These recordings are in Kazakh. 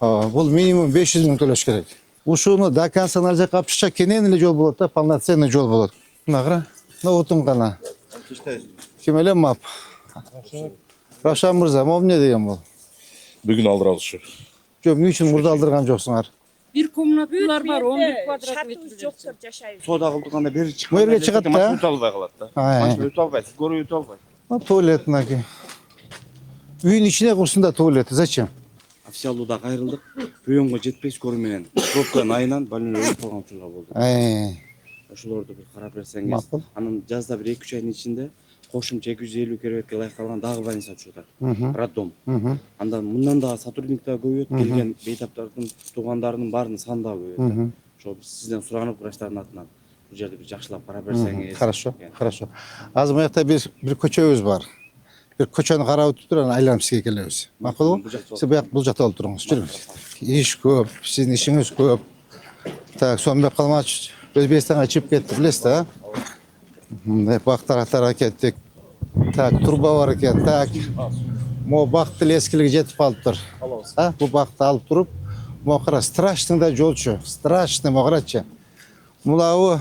Бұл минимум 500 мың төлеш керек. Ушуну до конца нар жака апчыкча кенен эле жол болот да, полноценный жол болот. Мына кара, мына отун гана. Ким эле мап? Рашан мырза, могу эмне деген бул? Бүгүн алдырабыз ушу. Жок, эмне үчүн мурда алдырган жоксуңар? Bir комнаталар бар, 11 квадрат метр жоктор жашайбыз. Соода кылдырганда бери чыккан. Бу жерге чыгат да. Машина өтө албай калат да. Машина өтө албайт, көрүү өтө албайт. Туалет мынаки. Үйүн ичине курсун да туалети. Зачем? Официалдуу кайрылдык. Районго жетпеш көрүү менен пробканын айынан больной өлүп калган учурлар болду. Ошолорду бир карап берсеңиз. Макул. Анын жазда бир 2-3 айдын ичинде кошумча 250 керебетке ылайык калган дагы больница ачууда. Роддом. Андан мындан да сотрудниктер көбөйөт, келген бейтаптардын туугандарынын баарынын саны да көбөйөт. Ошо сизден суранып врачтардын атынан бул жерди бир жакшылап карап берсеңиз. Хорошо, хорошо. Азыр буякта бир көчөбүз бар. Бир көчөнү карап өтүп туруп, анан айланып сизге келебиз. Макулбу? Сиз бул жакта болуп туруңуз. Жүрүңүз. Иш көп, сиздин ишиңиз көп. Так, сонун калмачы. Өзбекстанга чыгып кетти, билесиз да? Мындай бактар кеттик. Так, турба бар экен. Так. Мо бактын эскилиги жетип калыптыр. Бул бакты алып туруп, мо кара страшный да жолчу. Страшный мо карачы. Мулабы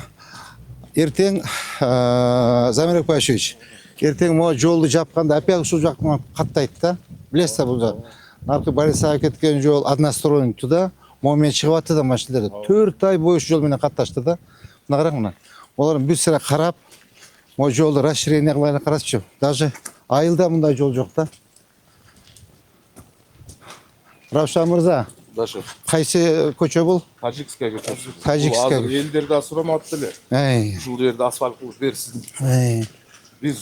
эртең Замирек Пашевич, эртең мо жолду жапканда опять ушул жактан каттайт да. Билесиз да бул жол. Наркы Борисовга кеткен жол односторонний туда. Мо менен чыгып атты да машиналар. 4 ай бою ушул жол менен катташты да. Мына караң мына. Олар бир сыра карап, мо жолду расширение кылайын карачы. Даже айылда мындай жол жок да. Равшан мырза, кайсы көчө бул? Тажикская көчөсү. Тажикская. Азыр элдерди асурамапты эле. Ушул жерде асфальт кылып берсин. Биз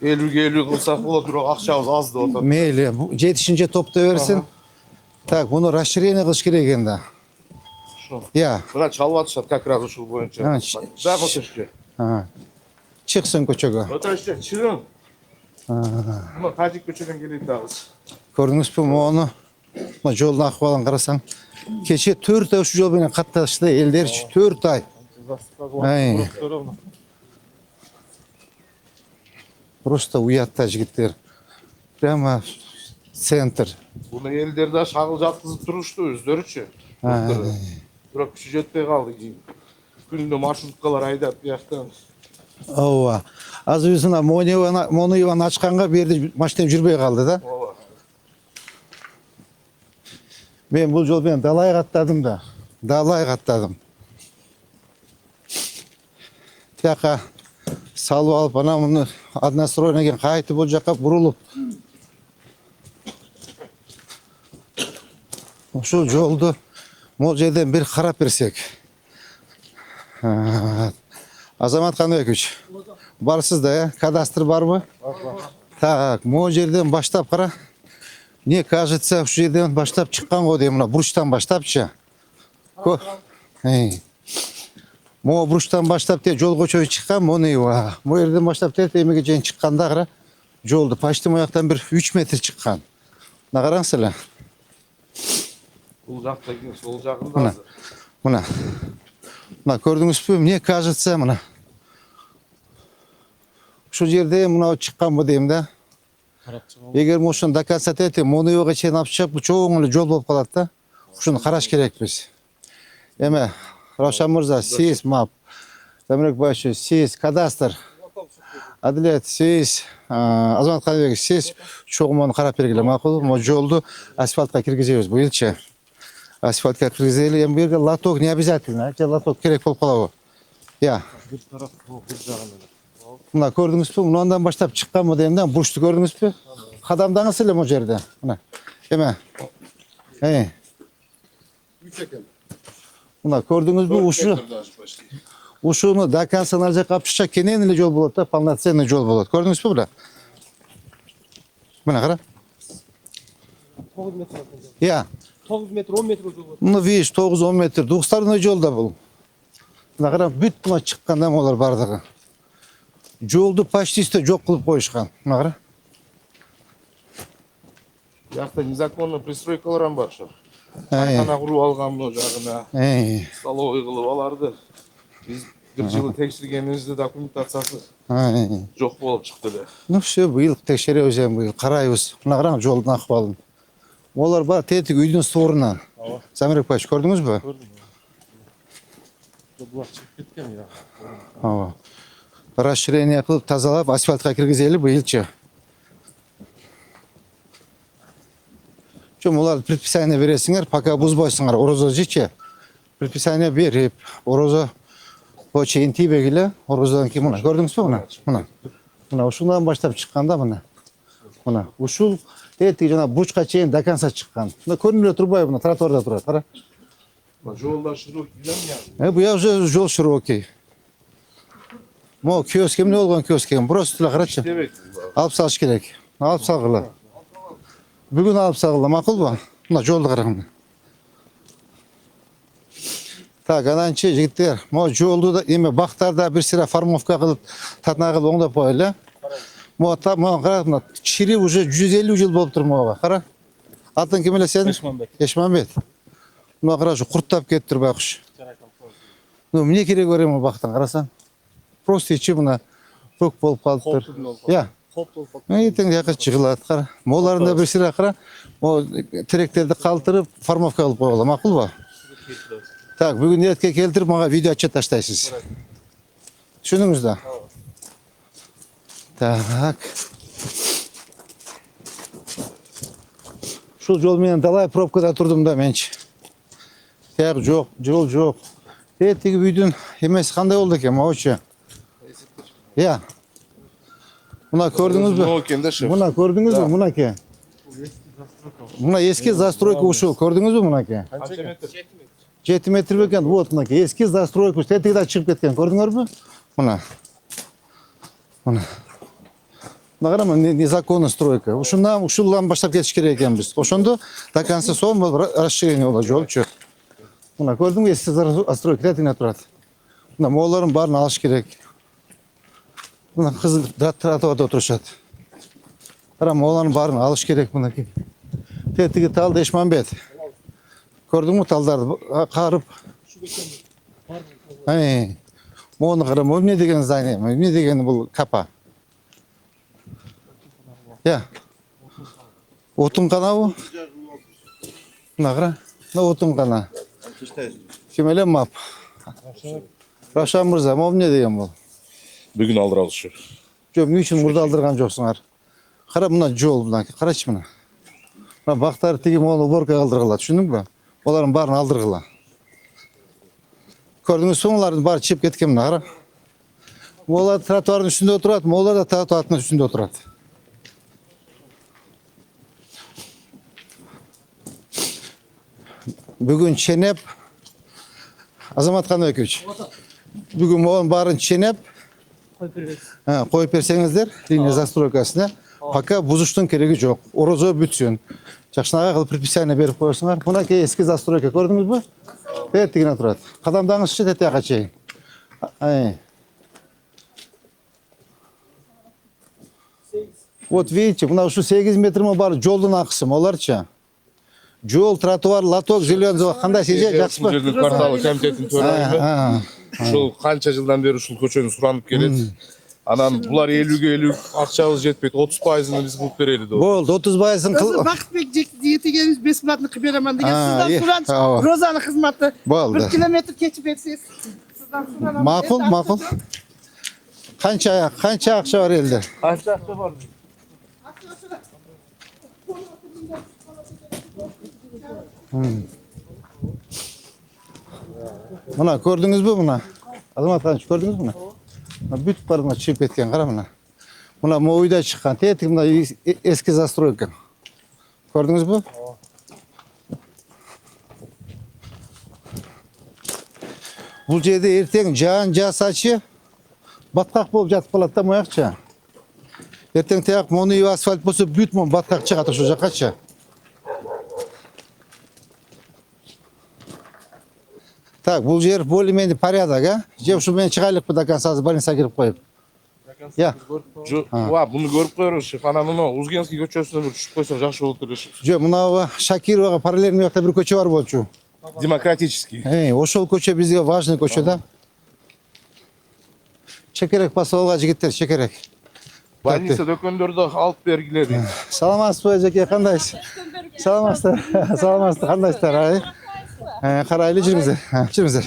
50-50 кылсак болот, бирок акчабыз аз деп атат. Мейли, жетишинче топтой берсин. Так, буну расширение кылыш керек экен да. Я. Мына чалып атышат как раз ушул боюнча. Дагы өтөшкө. Чыксын көчөгө. Өтөшкө чыгың. Мына Тажик көчөдөн келет дагыз. Көрдүңүзбү мону? Мына жолдун акыбалын карасаң, кече 4 ай ушул жол менен катташты элдерчи 4 ай. Просто уятта жигиттер. Прямо центр. Буну элдер да шагыл жаткызып турушту өздөрүчү. Бирок күчү жетпей калды кийин. Күнүнө маршруткалар айдап бияктан. Ооба. Азыр биз мына Мониеваны ачканга бу жерде машина жүрбөй калды да. Ооба. Мен бул жол менен далай каттадым да. Далай каттадым. Тияка салып алып, ана муну одностроенный кийин кайтып бул жака бурулуп. Ушул жолду могул жерден бир карап берсек. Азамат Канбекович, барсыз да, кадастр барбы? Так, могул жерден баштап кара. Мне кажется, ушул жерден баштап чыккан го дейм, мына бурчтан баштапчы. Могу бурчтан баштап те жол көчөгө чыккан, Мониева. Могу жерден баштап те эмеге чейин чыкканда кара, жолду почти мояктан бир 3 метр чыккан. Мына караңыз эле. Бул жакта кийин сол жагында азыр. Мына көрдүңүзбү? Мне кажется, мына ушул жерде мына чыкканбы дейм да. Эгер ошону до конца тетип, Мониевага чейин алып чыгып, чоң эле жол болуп калат да. Ушуну караш керекпиз. Эме, Равшан мырза, сиз МАП, Замирек Пашевич, сиз кадастр, Адилет, сиз Азамат Канбекович, сиз чогуу мону карап бергиле, макул? Мо жолду асфальтка киргизебиз быйылчы. Асфальтка киргизели, эми бу жерге лоток не обязательно, лоток керек болуп калабы? Я. Мына көрдүңүзбү? Мындан баштап чыкканбы дейм да, бурчту көрдүңүзбү? Кадамдаңыз эле мо жерде. Мына. Эме. Мына көрдүңүзбү? Ушуну до конца нар жака апчыкча кенен эле жол болот да, полноценный жол болот. Көрдүңүзбү бура? Мына кара. 9 метр. Я. 9 метр, 10 метр жол. Мына видишь, 9-10 метр. Двухсторонний жол да бул. Мына кара, бүт мына чыкканда молар бардыгы. Жолду почти жок кылып коюшкан. Мына кара. Бияқта незаконный пристройкалар бар ошо. Кайхана куруп алган бул жагына. Столовый кылып аларды. Биз бир жылы текшергенибизде документациясы жок болуп чыкты эле. Ну все, быйыл текшеребиз эми, быйыл карайбыз. Мына караң жолдун акыбалын. Олар бар тетик үйдүн сторунан. Замирбек Баевич, көрдүңүзбү? Булак чыгып кеткен я. Ооба. Расширение кылып тазалап асфальтка киргизели быйылчы. Чөм олар предписание бересиңер, пока бузбойсуңар, орозо жичи. Предписание берип, орозо по чейин тийбегиле, орозодон кийин мына көрдүңүзбү мына? Мына. Мына ушундан баштап чыкканда мына. Мына ушул этиги жана бучка чейин до конца чыккан. Мына көрүнүп эле турбайбы, мына тротуарда турат, кара. Жолдар широкий да. Буяк уже жол широкий. Мо киоск эмне болгон киоск экен? Просто эле карачы. Алып салыш керек. Алып салгыла. Бүгүн алып салгыла, макулбу? Мына жолду карагын. Так, ананчы жигиттер, мо жолду да эме бактарда бир сыра формовка кылып, татна кылып оңдоп коелу. Мо кара, мына чири уже 150 жыл болуп тур могага. Кара. Атын ким эле сен? Эшманбет. Эшманбет. Мына карашы, курттап кетиптир байкуш. Ну, эмне керек бар эми бактан карасаң? Просто ичи мына көк болуп калыптыр. Я. Эртең жака чыгылат, кара. Моларында бир сыра кара. Мо теректерди калтырып, формовка кылып койгула, макулбу? Так, бүгүн эретке келтирип, мага видео отчет таштайсыз. Түшүндүңүз да? Так. Ушул жол менен далай пробкада турдум да менчи. Тияк жок, жол жок. Тиги үйдүн эмеси кандай болду экен, могучу? Я. Мына көрдүңүзбү? Мына көрдүңүзбү? Мынаке. Мына эски застройка ушул, көрдүңүзбү мынаке? 7 метр бекен, вот мынаке, эски застройка, тетиги да чыгып кеткен, көрдүңөрбү? Мына. Мына. Мына карама, незаконный стройка. Ушулдан баштап кетиш керек экенбиз. Ошондо до конца сом расширение болот, жолчу. Мына көрдүңбү, эски застройка тетигине турат. Мына моолорун баарын алыш керек. Мына кызыл тротуарда отурушат. Кара, моолорун баарын алыш керек мынакей. Тетиги талды Эшманбет. Көрдүңбү талдарды карып? Мону кара, эмне деген здание, эмне деген бул капа? Я. Отун канабы? Мына кара, мына отун кана. Ким эле мап? Рашан мырза, эмне деген бул? Бүгүн алдыралышы. Жок, эмне үчүн мурда алдырган жоксуңар? Кара, мына жол, мына, карачы мына. Мына бактар тиги мону уборка кылдыргыла, түшүндүңбү? Олардын баарын алдыргыла. Көрдүңүзбү, олардын баары чыгып кеткен мына, кара. Олар тротуардын үстүндө отурат, олар да тротуардын үстүндө отурат. Бүгүн ченеп, Азамат Каныбекович, бүгүн монун баарын ченеп, коюп берсеңиздер, линия застройкасына, пока бузуштун кереги жок. Орозо бүтсүн. Жакшынакай кылып предписание берип коесуңар. Мынакей эски застройка, көрдүңүзбү? Тетигине турат. Кадамдаңызчы тетияка чейин. Вот видите, мына ушу 8 метр баары жолдун акысы, оларчы. Жол, тротуар, лоток, зеленый, кандай сиже, жакшысызбы? Бул жердин кварталы комитеттин төрайымы. Ушул канча жылдан бери ушул көчөнү суранып келет. Анан булар 50-ге 50 акчабыз жетпейт, 30%-ын биз кылып берели деп. Болду, 30%-ын кыл. Бакытбек жетигениз бесплатно кылып беремин деген сиздан суранчы. Розанын кызматы. Болду. 1 километр кечип берсеңиз сиздан суранам. Макул, макул. Канча акча бар элде? Канча акча бар? Мына көрдүңүзбү мына? Азамат Каныч, көрдүңүзбү мына? Бүтүп барып мына чыгып кеткен, кара мына. Мына моюда чыккан, тетиги мына эски застройка. Көрдүңүзбү? Бул жерде эртең жаан жасачы баткак болуп жатып калат да моякчы. Эртең тияк мону асфальт болсо бүт мон баткак чыгат ошол жаккачы. Так, бул жер более-менее порядок, а? Же ушу мен чыгайлыкпы до конца больницага кирип коюп. Я. Буну көрүп коербуз. Анан мына Узгенский көчөсүнө бир түшүп койсок жакшы болот эле. Жок, мына Шакировага параллельный жакта бир көчө бар болчу. Демократический. Ошол көчө бизге важный көчө да. Чекерек басып жигиттер, чекерек. Больница дөкөндөрдү алып бергиле дейт. Саламатсызбы, эжеке, кандайсыз? Кечтен бери Саламатсыздар. Саламатсыздар. Кандайсыздар, ай? Карайлы жүрүңүздөр. Жүрүңүздөр.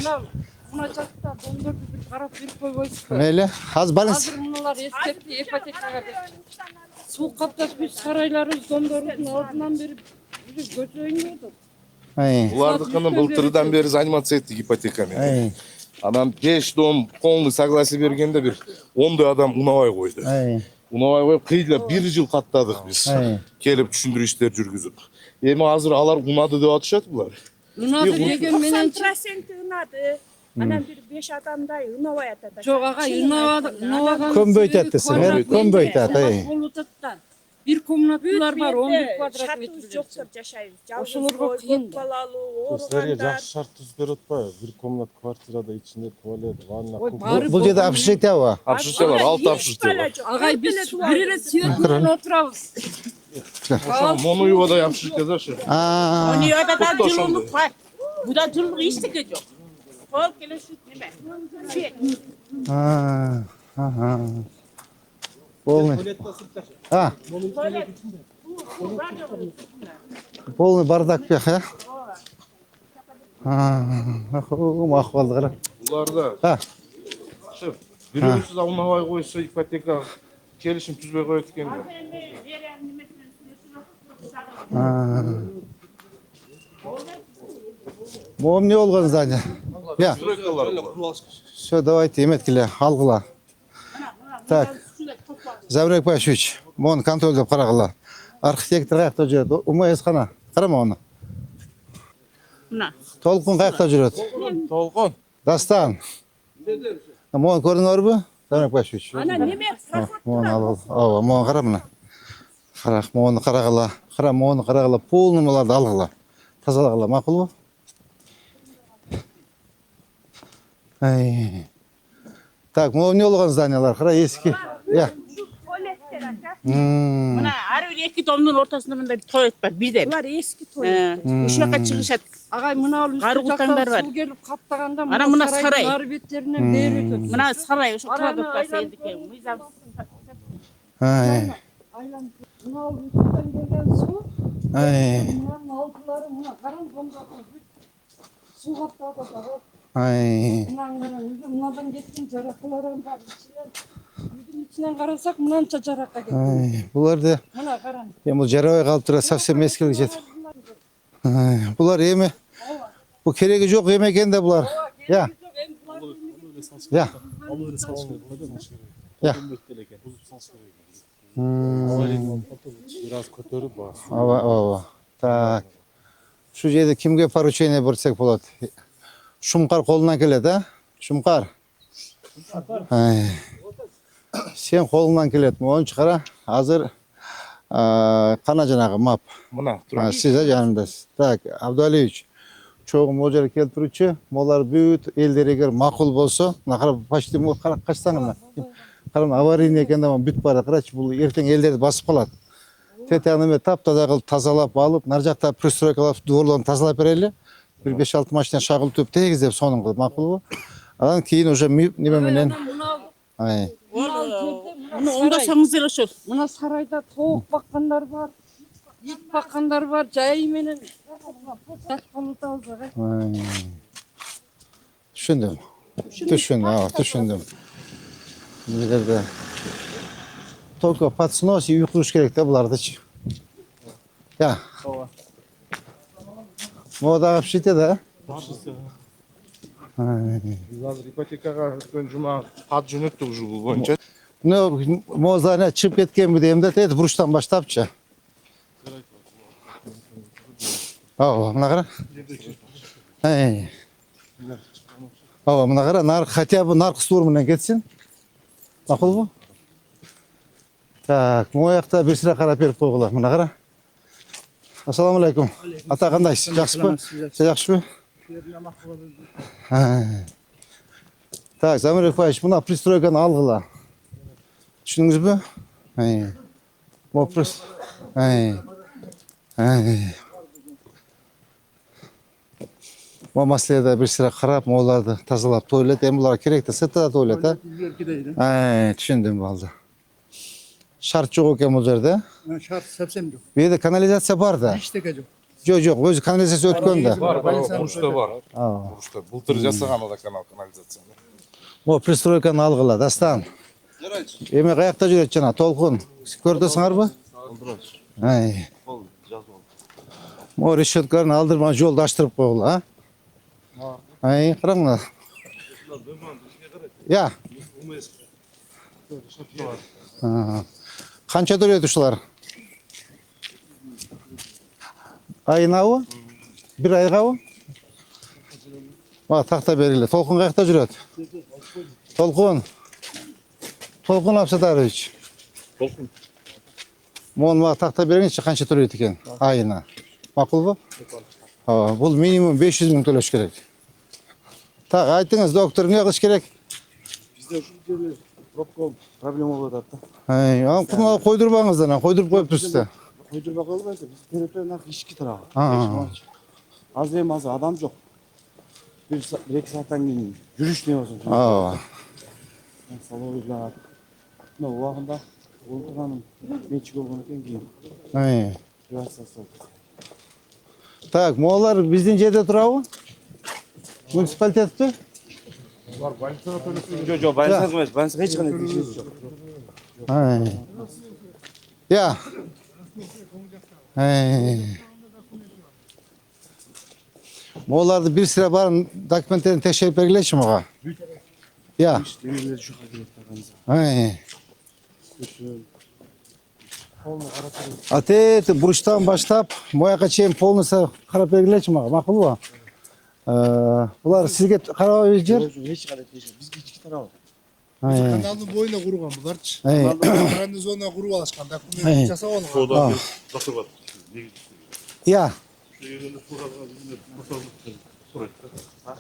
Мына жақта дондорду бір қарап беріп қойбойсыз ба? Мейлі. Азыр баланс. Қазір мыналар ескертті ипотекаға деп. Су қаптап біз сарайларыбыз дондордың алдынан беріп көзөйүнүп отыр. Булардыкыны былтырдан бери заниматься эттик ипотекамен. Анан 5 дом полный согласие бергенде бир 10 адам унабай койду. Унабай коюп кыйдылап 1 жыл каттадык биз. Келип түшүндүрүү иштер жүргүзүп. Эми азыр алар унады деп атышат булар. Унады деген менен 90% unады. Анан бир 5 адамдай унабай атат. жоқ ағай унабаған Көмбөйт әттесің, көмбөйт әт. Bir komnatlar var 11 kvadrat Шартыбыз metre. жоктор жашайбыз. Ошолорго кыйын да. Балалуу, Силерге ооругандар. жакшы шарт түзүп берип атпайбы? Бир комнат квартирада ичинде туалет, ванна, Ой, кухня. барып Бұл жерде общежитие бар. Общежитиелер, 6 общежитие бар. Ағай біз бір эле сүйөтүнөн отурабыз. Монуевада общежитие да шы. Монуевада да Тоқтошондой. жылуулук бар. Буда жылуулук эчтеке жок. Пол келешит неме? Свет. Полный. Полный бардак бияк, э? Мақұлды қара. Буларда бирөөсүз унабай койсо ипотека келишим түзбөй коет экен. Моғым не болған здание? Я. Стройкалар. Все, давайте, еметкеле, алғыла. Так. Заврек Пашевич, моны контрольдеп қарағыла. Архитектор қаяқта жүреді? Умайыз қана. Қарама оны. Толқын қаяқта жүреді? Толкон. Дастан. Моны көрдің өрбі? Заврек Пашевич. Ана неме? Моны алғыл. Ава, моны қара мына. Қарақ, моны қарағыла. Қара, моны қарағыла. Полный моларды алғыла. Тазалағыла. Мақұл бі? Так, моны не болған зданиялар? Қара, ескі. Я. Мына ар бир 2 домдун ортосунда мындай бир туалет бар, бирден. Булар эски туалет. Ошол жака чыгышат. Ағай мына Кары кутаңдар бар. су келіп қаптағанда Ана мына сарай. нар беттерінен бері өтеді. Мына сарай ошо туалет бар сендике. Мыйзам. Мына үстен келген су, мынаның алтылары мына қараң домдатып су қаптап жатыр. Мынаның қараң, мынадан кеткен жарақларың бар. Үйдің içinden қарасақ, мынанша жараққа кеткен. Бұлар да, Мына қараң. бұл жарабай қалып тұра, совсем ескілік жетіп. Бұлар емі, бұл керегі жоқ еме екен де бұлар. Я. Я. Я. Biraz көтөрүп бар. Ава. Так. Шу жерде кімге поручение берсек болады? Шумқар қолынан келеді, а? Шумқар. Сен қолынан келеді. Оныншы қара, азыр қана жаңағы мап. Мына тура. Сіз жанымдасыз. Так, Абдуалиевич, чоғым ол жерге келтіруші, олар бүт елдер егер мақұл болса, нақырап почти қаштаны ма? Қарам, аварийный екенде бүт бары, қарачы, бұл ертең елдерді басып қалады. Тетяныме тап-таза қылып, тазалап алып, нар жақта пристройкалап, дворларын тазалап берелі. Bir 5-6 машина шағыл төп тегіздеп соның қылып мақұл бұл. Адан кейін уже немеменен. Мына оңдасаңыз эле ошол. Мына сарайда тоқ баққандар бар, ит баққандар бар, жайменен. Düşündüm. Düşündüm. Bilirdi. Только подснос и uyquluş керек те бұларды. Ya. Мода общите да? Biz azыр ипотекага өткөн жума хат жөнөттүк ушул боюнча. Мозаны чып кеткен бі деймді, теді бұрыштан баштапчы. Мына қара. Мына қара, хотя бы нарқы суырмынан кетсін. Мақұл бұл? Так, мояқта бір сірі қарап беріп қойғыла. Мына қара. Ассаламу алейкум. Ата қандайсыз? Жақсы ба? Жақсы ба? Так, Замир Ефаевич, мына пристройканы алғыла. Düşündünüz mü? Вопрос. Bu meselede bir sıra karab moğollardı tazalap tuvalet, hem bunlara gerek de sırtta da tuvalet ha? Düşündüm vallahi. Шарт жок экен бул жерде. Şart совсем yok. Bu yerде канализация бар да. Hiç teke yok. Жок, өзү канализация өткөн да. Бар, бурушта бар. Aa. Бурушта. Былтыр жасаган ада канализацияны. О, пристройканы алгыла, Дастан. Эме каякта жүрөт жана толкун. Көрдүсүңөрбү? Ай. О, решетканы алдырма жолду аштырып койгула, а? Ай, караңла. Я. Канча төлөйт ушулар? Айынабы? Бир айгабы? Такта бергиле. Толкун каякта жүрөт? Толкун. Толкун Абсатарович. Толкун. Мага такта бергенчи канча төлөйт экен айына? Макулбу? Бул минимум 500 миң төлөш керек. Так, айтыңыз, доктор, эмне кылыш керек? Бизде ушул жерде пробка проблема болуп атат да. Ай, аны койдурбаңыздар, койдуруп коюптуз да. Койдурбай коюлбайт, биз территорияны ишки тарабы. Азыр эми адам жок. Bir-iki saatten keyin yürüyüş ne olsun? Salonlar. Ne o vakında Volkan'ın meçhul olduğunu keyin. Ай. Üniversitesi oldu. Так, молар биздин жерде турабы? Муниципалитетте? Yok, ben sana ben sana hiç kanıt işiniz yok. Ай. Я. Ай. Моларды бир сыра барын документтерин текшерип бергилечи мага. Я. Demirleri şu kadar takanız. Ай. Атет бурчтан баштап мояка чейин полностью карап бергилечи мага, макулбу? Булар сизге карабайбы жер? Hiç kanıt işiniz yok. Biz içki tarafı. Kanalın boyuna kurulan bularçı. Ай. Kanalın zonuna kuru alışkan. Dokument жасап алган. Я.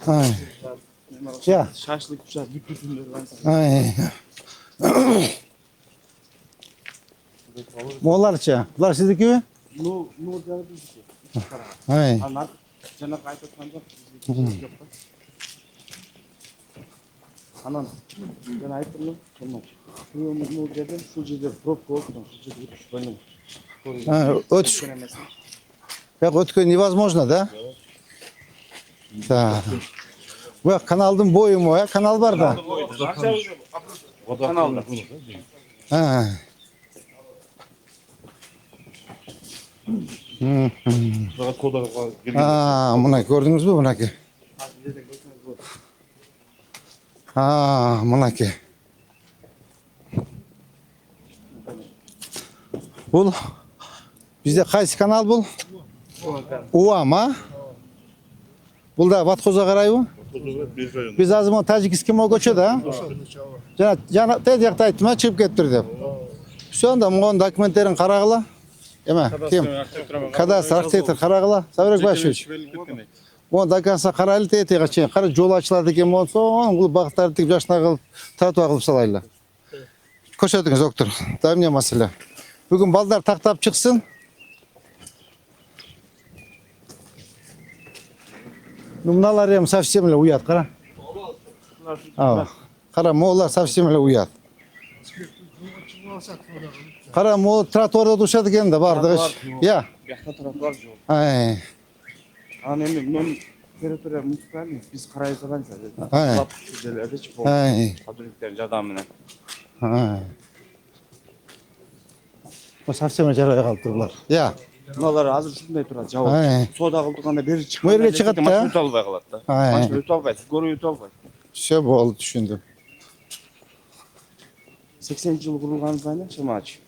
Ай. Я. Şaşlık kuşak bütün ben sana. Ай. Моларчы, булар сиздикиби? No canı bizdeki. Ай. Anlar cana kayıt atmanca bizde yok da. Anan ben ayıttım olmaz. Şu жерде şu жерде пробка olsun. Şu жерде ötüş bölüm. Өтүш. Бияк өткөн невозможно, да? Да. Бияк каналдын бою му, канал бар да? Kanalda. Мына көрдүңүзбү, мынакей? Мынакей. Бул бизде кайсы канал бул? Уам, а? Бул да Баткозго карайбы? Биз азыр могу Тажикский могу көчөдө, а? Жана тет жакта айттым, чыгып кетиптир деп. Сонда могунун документтерин карагыла. Эме, ким? Кадастр архитектор карагыла. Сабырек Башевич. Могу доконца карайлы тетиге чейин. Кара жол ачылат экен болсо, бул багыттарды тип жашына кылып, тротуар кылып салайлы. Көрсөтүңүз, доктор. Да эмне маселе? Бүгүн балдар тактап чыксын. Мыналар эми совсем эле уят, кара. Кара, моулар совсем эле уят. Кара, могу тротуарда турушат экен да бардыгы. Я. Бияқта тротуар жол. Ай. Анан эми мен территория муниципальный биз карай салганча. Ай. Şu жерлерде чып Ай. Католиктердин жардамы менен. Ай. Совсем эле жарабай калып турлар. Я. Мыналар азыр ушундай турат, жабык. Ай. Соода кылдырганда бери чыкканда. Мэрге чыгат да. Машина өтө албай калат да. Ай. Машина өтө албайт, скорый өтө албайт. Все болду, түшүндүм. 80-жыл курулган здание Шымач.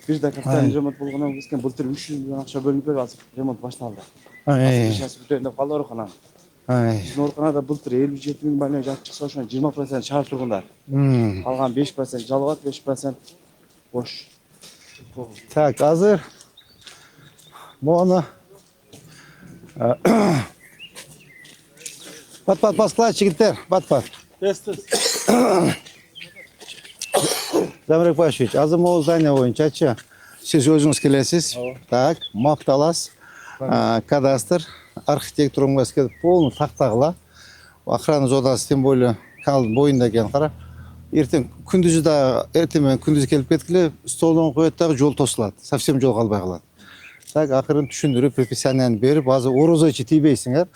Бир да капиталдык ремонт болгондон кийин былтыр 300 миллион акча бөлүнүп берип азыр ремонт башталды. Ай. Сейчас бүтөйүн деп калды оорукана. Ай. Биздин ооруканада былтыр 57 миң больной жатып чыкса, ошонун 20% шаар тургундар. Калган 5% жалгат, 5% бош. Так, азыр мону Пат-пат баскылайчы жигиттер, пат-пат. Замирек Башевич, азыр могу здание боюнчачы сиз өзүңүз келесиз. Так, макталас, кадастр, архитектура университети полный тактагыла. Охрана зонасы тем более каналдын боюнда экен, кара. Ертең күндүзү да эртең менен күндүз келип кеткиле столдон коет дагы жол тосулат. Совсем жол калбай калат. Так акырын түшүндүрүп предписанияны берип, азыр орозочу тийбейсиңер.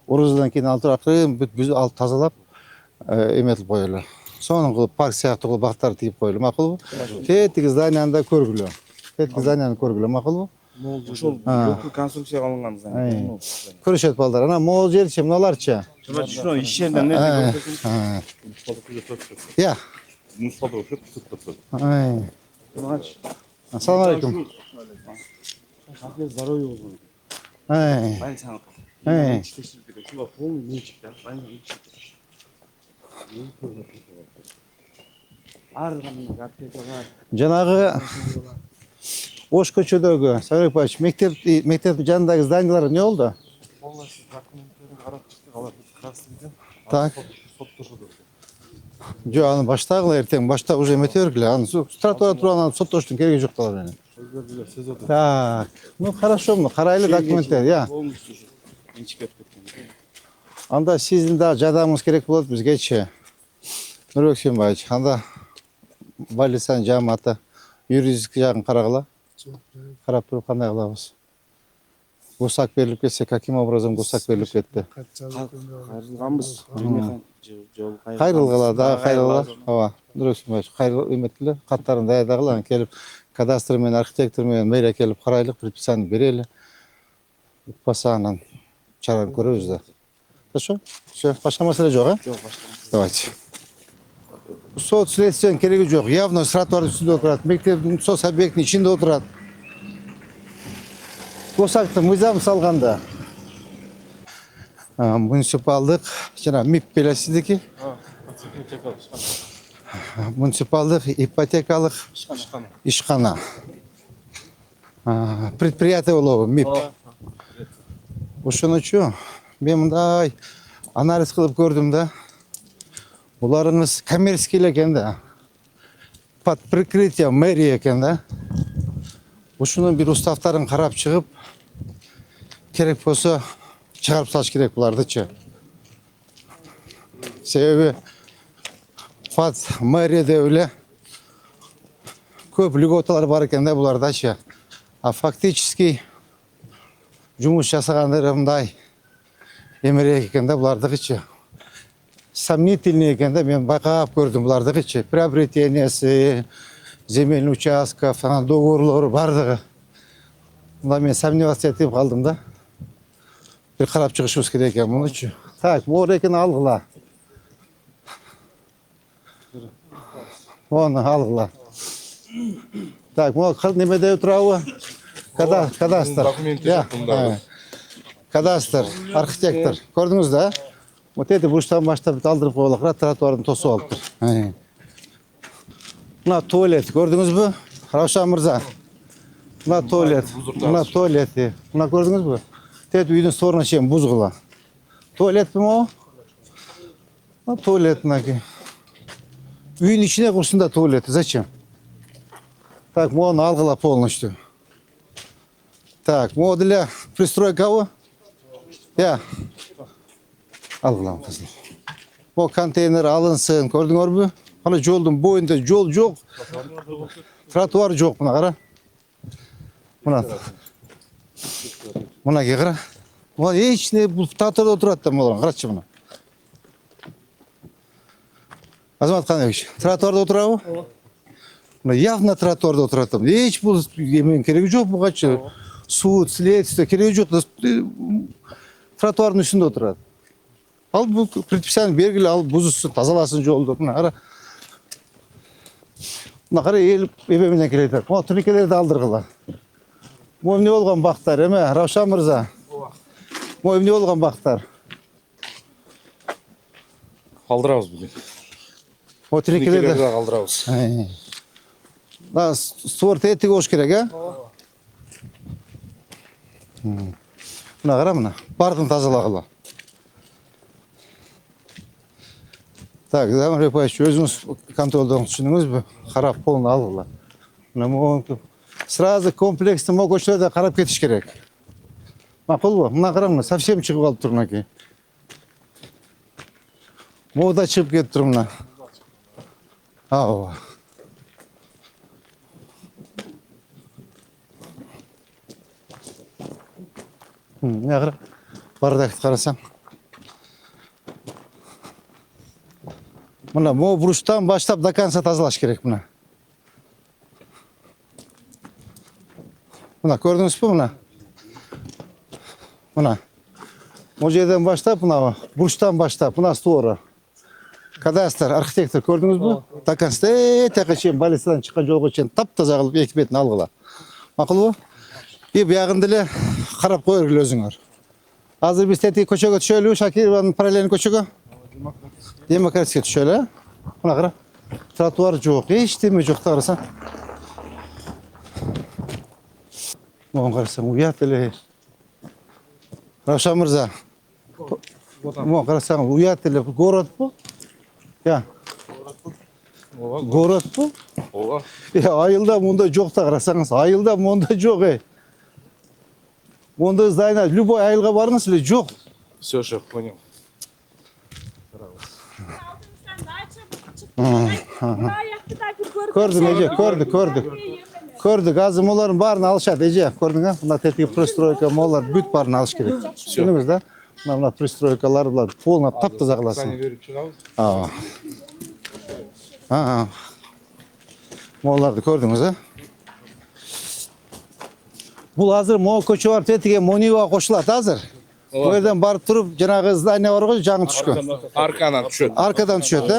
Орозодон кийин алып акырын бүт бүз алып тазалап эметип коелу. Сонун кылып парк сыяктуу кылып бактарды тийип коелу, макулбу? Тетиги зданияны да көргүлө. Тетиги зданияны көргүлө, макулбу? Ошол жокку конструкция кылынган здание. Көрүшөт балдар. Ана могул жерчи, мыналарчы? Шуну иш жеринен нерсе Я. Ассаламу алейкум. Здоровье болгон. Байын саңып. Шуга полный менчик да. Байын менчик. Ар кандай аптека бар. Жанагы Ош көчөдөгү Сабек Бач мектептин жанындагы зданиялар эмне болду? Полностью документтерин карап чыктык, алар красныйден. Так. Соттошуп. Жок, аны баштагыла эртең, башта уже эмете бергиле. Аны тротуарда турган соттоштун кереги жок да алар. Өзгөрдүлөр, сөз өтөт. Так. Ну хорошо, карайлы документтер, я. Полностью менчик өтүп кеткен. Анда сиздин да жардамыңыз керек болот бизгечи. Нурбек Сүйүнбаевич, анда больницанын жааматы юридический жагын карагыла. Карап туруп кандай кылабыз? Гусак берилип кетсе, каким образом гусак берилип кетти? Кайрылганбыз. Жол Кайрылгыла, да, кайрылгыла. Ооба. Нурбек Сүйүнбаевич, кайрылып эметкиле, каттарын даярдагыла, анан келип кадастр менен, архитектор менен мэрия келип карайлык, предписание берели. Укпаса анан чараны көрөбүз да. Хорошо? Все, башка маселе жок, а? жок башка. Давайте. Сот следствиянын кереги жок. Явно тротуардын үстүндө отурат. Мектептин сот объектинин ичинде отурат. Госактын мыйзам салганда. Муниципалдык жана МИП белесиздики. Муниципалдык ипотекалык ишкана. Предприятие болобу МИП. Ошонучу мен мындай анализ кылып көрдүм да. Буларыңыз коммерческий экен да. Под прикрытием мэрия экен да. Ушунун бир уставтарын карап чыгып, керек болсо чыгарып салыш керек булардычы. Себеби под мэрияда эле көп льготалар бар экен да булардачы. А фактически жумуш жасагандары мындай эмерек экен да булардыгычы. Сомнительный экен да, мен байкап көрдүм булардыгычы. Приобретениясы, земельный участков, анан договорлору бардыгы. Мында мен сомневаться этип калдым да. Бир карап чыгышыбыз керек экен мунучу. Так, моор экен алгыла. Оны алгыла. Так, могу немеде турабы? Кадастр. Кадастр, архитектор. Көрдүңүз да? Вот эти буштан баштап алдырып коелу, тротуардын тосуп алыптыр. Мына туалет, көрдүңүзбү? Раушан мырза. Мына туалет, мына туалети. Мына көрдүңүзбү? Тет үйдүн соруна чейин бузгула. Туалетпи могу? Мына туалет мынаки. Үйдүн ичине курсун да туалети. Зачем? Так, могуну алгыла полностью. Так, могу деле пристройкабы? Я. Алгылам кызым. Бу контейнер алынсын, көрдүңөрбү? Ана жолдун боюнда жол жок. Тротуар жок, мына кара. Мына. Мына кара. Мына эч не бул тротуарда отурат да молон, карачы мына. Азамат Каныбек, тротуарда отурабы? Мына явно тротуарда отурат. Эч бул эмен кереги жок бугачы. Суд, следствие кереги жок. Тротуардын үстүндө отурат. Ал бул предписание бергиле, ал бузусун, тазаласын жолду. Мына кара. Мына кара эл эбе менен келет. Могу турникелерди алдыргыла. Могу эмне болгон бактар, эме, Раушан мырза? Могу эмне болгон бактар? Калдырабыз бүгүн. Могу турникелерди калдырабыз. Да, створ тетиги болуш керек, а? Мына кара мына, бардын тазалагыла. Так, Замир Репаевич, өзүңүз контролдоңуз, түшүндүңүзбү? Карап полный алгыла. Мына сразу комплекстүү могу көчөлөрдө карап кетиш керек. Макулбу? Мына караңыз, совсем чыгып алып тур мынаки. Могу да чыгып кетиптир мына. Ооба. Ne kadar? Bardakты қарасаң. Мына мо бұрыштан баштап до конца тазалаш керек мына. Мына көрдіңіз бе мына? Мына. О жерден баштап мына бұрыштан баштап мына створы. Кадастр, архитектор көрдіңіз бе? До конца тәқа шейін балистадан шыққан жолға шейін тап-таза қылып екі бетін алғыла. Мақұл ба? И бұяғында эле қарап қойыр өзіңер. Азыр біз тәтей көшеге түшелі, Шакированың параллельный көшеге. Демократический түшелі. Мына қара. Тротуар жоқ, ештеме жоқ қарасаң. Оған қарасаң, ұят еле. Равшан Мырза. Оған қарасаң, ұят еле. Город бұл? Я. Город бұл? Ооба. Айылда мұнда жоқ та қарасаңыз. Айылда мұнда жоқ, Онда здание, любой айылға барыңыз, или жоқ. Все, шеф, понял. Көрдім, еже, көрдік. Азым олардың барын алышады, еже, көрдің, Мына тетігі пристройка, олар бүт барын алыш керек. Түсініңіз, да? Мына пристройкалар, полна тап-таза қыласың. Оларды көрдіңіз, Бұл азыр мо көчө бар тетіге Монива қошылады азыр. Бұл жерден барып тұрып, жаңағы здание бар ғой, жаңы түшкі. Аркадан түшөт. Аркадан түшөт,